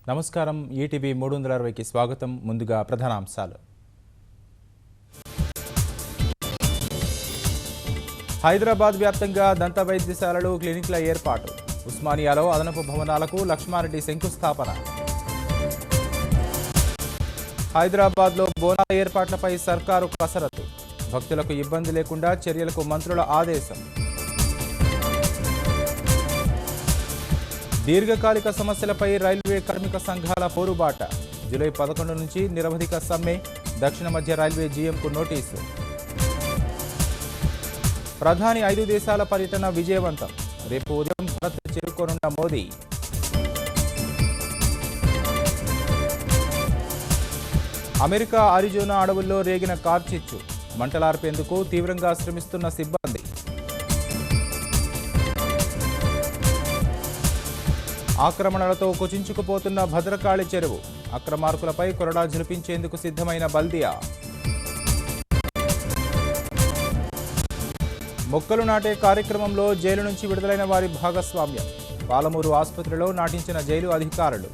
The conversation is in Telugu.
నమస్కారం ఈటీవీ 360కి స్వాగతం. ముందుగా ప్రధానాంశాలు. హైదరాబాద్ వ్యాప్తంగా దంత వైద్యశాలలు క్లినిక్ల ఏర్పాటు. ఉస్మానియాలో అదనపు భవనాలకు లక్ష్మారెడ్డి శంకుస్థాపన. హైదరాబాద్లో బోనాల ఏర్పాట్లపై సర్కారు కసరత్తు. భక్తులకు ఇబ్బంది లేకుండా చర్యలకు మంత్రుల ఆదేశం. దీర్ఘకాలిక సమస్యలపై రైల్వే కార్మిక సంఘాల పోరుబాట. జూలై 11 నుంచి నిరవధిక సమ్మె. దక్షిణ మధ్య రైల్వే జీఎంకు నోటీసు. ప్రధాని 5 దేశాల పర్యటన విజయవంతం. రేపు ఉదయం భారత్ చేరుకోనున్న మోదీ. అమెరికా అరిజోనా అడవుల్లో రేగిన కార్చిచ్చు. మంటలార్పేందుకు తీవ్రంగా శ్రమిస్తున్న సిబ్బంది. ఆక్రమణలతో కుచించుకుపోతున్న భద్రకాళి చెరువు. అక్రమార్కులపై కొరడా జులిపించేందుకు సిద్ధమైన బల్దియా. మొక్కలు నాటే కార్యక్రమంలో జైలు నుంచి విడుదలైన వారి భాగస్వామ్యం. పాలమూరు ఆసుపత్రిలో నాటించిన జైలు అధికారులు.